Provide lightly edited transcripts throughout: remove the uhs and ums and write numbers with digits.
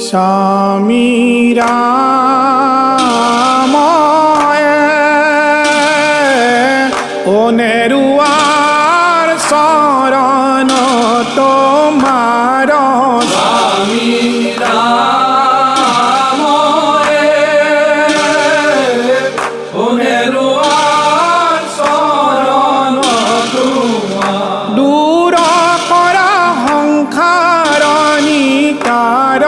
স্বামী রাম অনেরুয়ার শরণ তোমার স্বামী রাম অনেরুয়ার শরণ তোমার দূর করা হংকার নিকার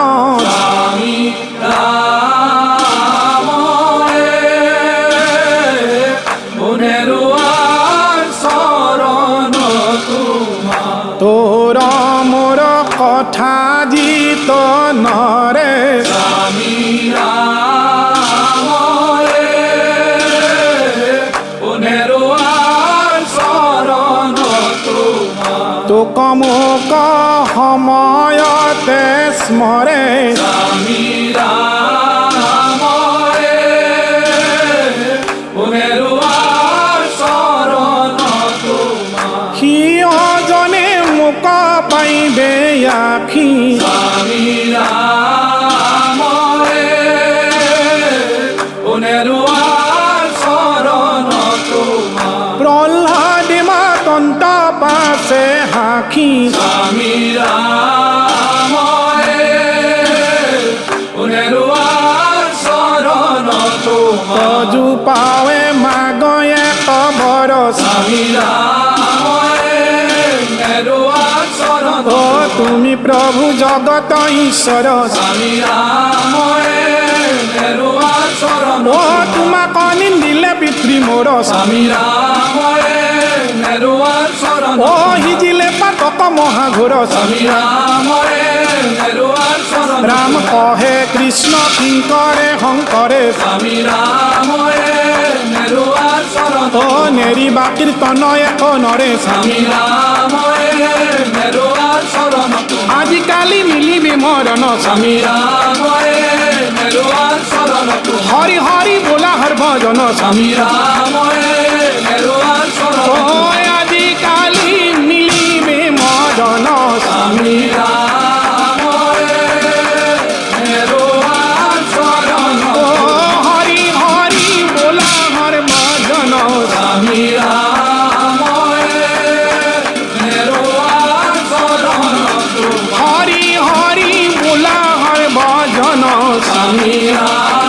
স্বামী রাম অনেরুয়ার শরণ তোমার তোর মোর কথা জিত নরে স্বামী রাম অনেরুয়ার শরণ তোমার তোক মোক সময়তে স্মরে স্বামী রাম অনেরুয়ার শরণ তোমার সিজনে মোক পাইবে আখি স্বামী রাম অনেরুয়ার শরণ তোমার প্রহ্লাদে মাতন্ত পাশে হাখি স্বামী রাম অনেরুয়ার শরণ তোমার তজু পাৱে মাগয়ে খবৰ স্বামী রাম অনেরুয়ার শরণ ও তুমি প্রভু জগত ঈশ্বর স্বামী রাম অনেরুয়ার শরণ ও তোমাক নিন্দিলে পিতৃ মোর স্বামী রাম অনেরুয়ার শরণ ও হিজিলে পাতক মহাঘোর স্বামী রাম অনেরুয়ার শরণ রাম কহে কৃষ্ণ কিঙ্করে শঙ্করে স্বামী রাম অনেরুয়ার শরণ ও নেৰিবা কীৰ্তন এক নৰে স্বামী রাম অনেরুয়ার শরণ আজিকালি মিলিবি মৰণ স্বামী রাম অনেরুয়ার শরণ হৰি হৰি বোলা হৰ ভজন স্বামী রাম অনেরুয়ার শরণ ও আজিকালি মিলিবি মৰণ স্বামী রাম অনেরুয়ার শরণ ও হৰি হৰি বোলা হৰ ভজন স্বামী রাম অনেরুয়ার শরণ হৰি হৰি বোলা হৰ ভজন স্বামী রাম